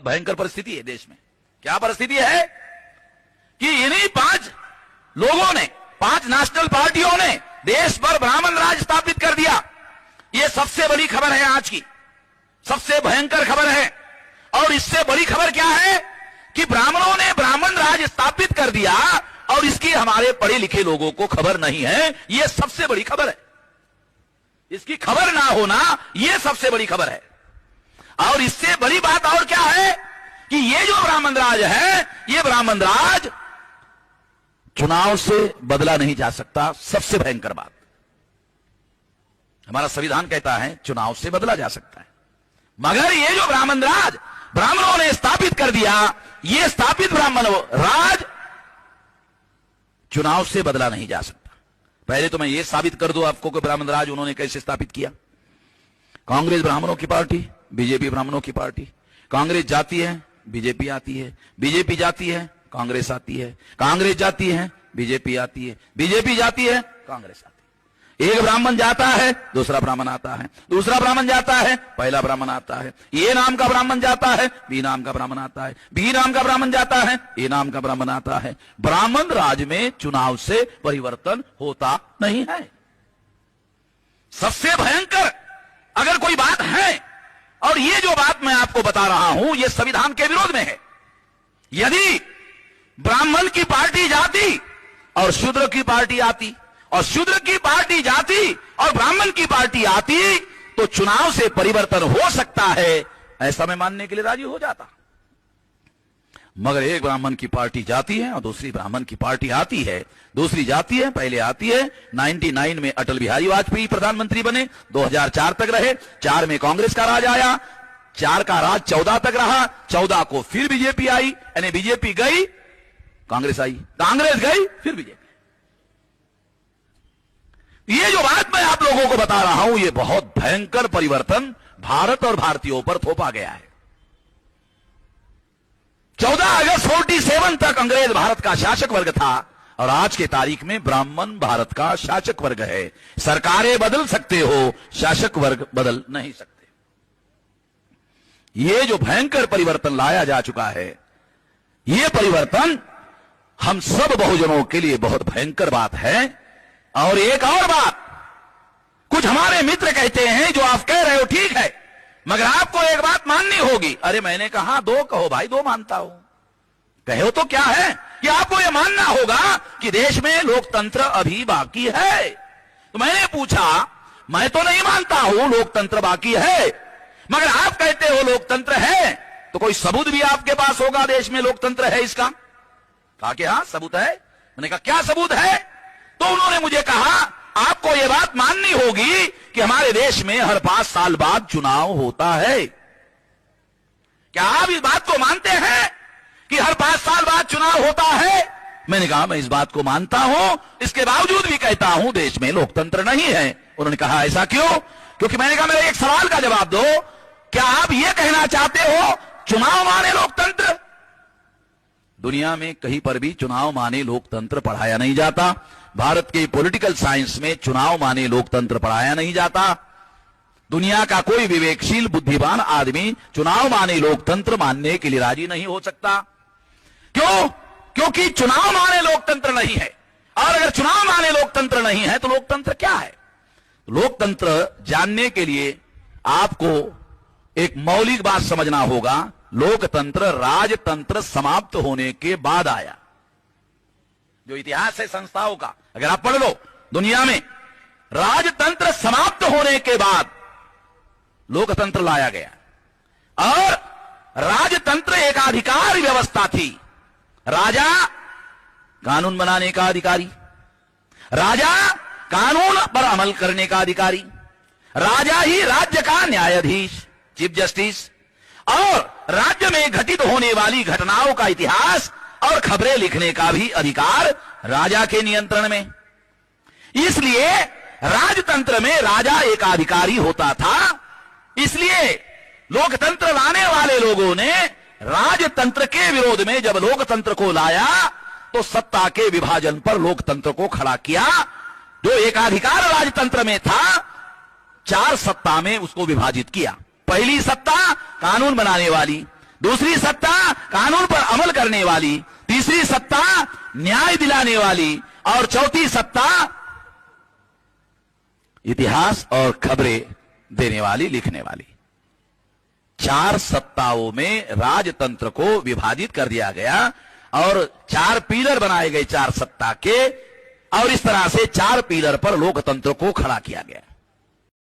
बहुत भयंकर परिस्थिति है देश में। क्या परिस्थिति है कि इन्हीं 5 लोगों ने, 5 नेशनल पार्टियों ने देश पर ब्राह्मण राज स्थापित कर दिया। यह सबसे बड़ी खबर है, आज की सबसे भयंकर खबर है। और इससे बड़ी खबर क्या है कि ब्राह्मणों ने ब्राह्मण राज स्थापित कर दिया और इसकी हमारे पढ़े लिखे लोगों को खबर नहीं है। यह सबसे बड़ी खबर है। इसकी खबर ना होना यह सबसे बड़ी खबर है। और इससे बड़ी बात और क्या है कि ये जो ब्राह्मण राज है, ये ब्राह्मण राज चुनाव से बदला नहीं जा सकता। सबसे भयंकर बात, हमारा संविधान कहता है चुनाव से बदला जा सकता है, मगर ये जो ब्राह्मण राज ब्राह्मणों ने स्थापित कर दिया, ये स्थापित ब्राह्मण राज चुनाव से बदला नहीं जा सकता। पहले तो मैं ये साबित कर दूं आपको कि ब्राह्मण राज उन्होंने कैसे स्थापित किया। कांग्रेस ब्राह्मणों की पार्टी, बीजेपी ब्राह्मणों की पार्टी। कांग्रेस जाती है, बीजेपी आती है, बीजेपी जाती है, कांग्रेस आती है, कांग्रेस जाती है, बीजेपी आती है, बीजेपी जाती है, कांग्रेस आती है। एक ब्राह्मण जाता है, दूसरा ब्राह्मण आता है, दूसरा ब्राह्मण जाता है, पहला ब्राह्मण आता है, ए नाम का ब्राह्मण जाता है, बी नाम का ब्राह्मण आता है, बी नाम का ब्राह्मण जाता है, ए नाम का ब्राह्मण आता है। ब्राह्मण राज में चुनाव से परिवर्तन होता नहीं है। सबसे भयंकर अगर कोई बात है, और ये जो बात मैं आपको बता रहा हूं, ये संविधान के विरोध में है। यदि ब्राह्मण की पार्टी जाती और शूद्र की पार्टी आती, और शूद्र की पार्टी जाती और ब्राह्मण की पार्टी आती, तो चुनाव से परिवर्तन हो सकता है, ऐसा मैं मानने के लिए राजी हो जाता। मगर एक ब्राह्मण की पार्टी जाती है और दूसरी ब्राह्मण की पार्टी आती है, दूसरी जाती है, पहले आती है। 99 में अटल बिहारी वाजपेयी प्रधानमंत्री बने, 2004 तक रहे। 4 में कांग्रेस का राज आया, 4 का राज 14 तक रहा, 14 को फिर बीजेपी आई, यानी बीजेपी गई, कांग्रेस आई, कांग्रेस गई, फिर बीजेपी। ये जो बात मैं आप लोगों को बता रहा हूं, ये बहुत भयंकर परिवर्तन भारत और भारतीयों पर थोपा गया है। 14 अगस्त 47 तक अंग्रेज भारत का शासक वर्ग था, और आज के तारीख में ब्राह्मण भारत का शासक वर्ग है। सरकारें बदल सकते हो, शासक वर्ग बदल नहीं सकते। ये जो भयंकर परिवर्तन लाया जा चुका है, ये परिवर्तन हम सब बहुजनों के लिए बहुत भयंकर बात है। और एक और बात, कुछ हमारे मित्र कहते हैं जो आप कह रहे हो ठीक है, मगर आपको एक बात माननी होगी। अरे मैंने कहा 2 कहो भाई, 2 मानता हूं। कहो तो क्या है कि आपको यह मानना होगा कि देश में लोकतंत्र अभी बाकी है। तो मैंने पूछा, मैं तो नहीं मानता हूं लोकतंत्र बाकी है, मगर आप कहते हो लोकतंत्र है, तो कोई सबूत भी आपके पास होगा देश में लोकतंत्र है इसका? कहा कि हाँ सबूत है। मैंने कहा क्या सबूत है? तो उन्होंने मुझे कहा आपको यह बात माननी होगी कि हमारे देश में हर 5 साल बाद चुनाव होता है। क्या आप इस बात को मानते हैं कि हर 5 साल बाद चुनाव होता है? मैंने कहा मैं इस बात को मानता हूं, इसके बावजूद भी कहता हूं देश में लोकतंत्र नहीं है। उन्होंने कहा ऐसा क्यों? क्योंकि मैंने कहा मेरे एक सवाल का जवाब दो, क्या आप यह कहना चाहते हो चुनाव माने लोकतंत्र? दुनिया में कहीं पर भी चुनाव माने लोकतंत्र पढ़ाया नहीं जाता। भारत के पॉलिटिकल साइंस में चुनाव माने लोकतंत्र पढ़ाया नहीं जाता। दुनिया का कोई विवेकशील बुद्धिमान आदमी चुनाव माने लोकतंत्र मानने के लिए राजी नहीं हो सकता। क्यों? क्योंकि चुनाव माने लोकतंत्र नहीं है। और अगर चुनाव माने लोकतंत्र नहीं है तो लोकतंत्र क्या है? लोकतंत्र जानने के लिए आपको एक मौलिक बात समझना होगा। लोकतंत्र राजतंत्र समाप्त होने के बाद आया। जो इतिहास है संस्थाओं का, अगर आप पढ़ लो, दुनिया में राजतंत्र समाप्त होने के बाद लोकतंत्र लाया गया। और राजतंत्र एक अधिकार व्यवस्था थी। राजा कानून बनाने का अधिकारी, राजा कानून पर अमल करने का अधिकारी, राजा ही राज्य का न्यायाधीश, चीफ जस्टिस, और राज्य में घटित होने वाली घटनाओं का इतिहास और खबरें लिखने का भी अधिकार राजा के नियंत्रण में। इसलिए राजतंत्र में राजा एक अधिकारी होता था। इसलिए लोकतंत्र लाने वाले लोगों ने राजतंत्र के विरोध में जब लोकतंत्र को लाया तो सत्ता के विभाजन पर लोकतंत्र को खड़ा किया। जो एकाधिकार राजतंत्र में था, 4 सत्ता में उसको विभाजित किया। पहली सत्ता कानून बनाने वाली, दूसरी सत्ता कानून पर अमल करने वाली, तीसरी सत्ता न्याय दिलाने वाली, और चौथी सत्ता इतिहास और खबरें देने वाली, लिखने वाली। 4 सत्ताओं में राजतंत्र को विभाजित कर दिया गया और 4 पिलर बनाए गए 4 सत्ता के, और इस तरह से 4 पिलर पर लोकतंत्र को खड़ा किया गया।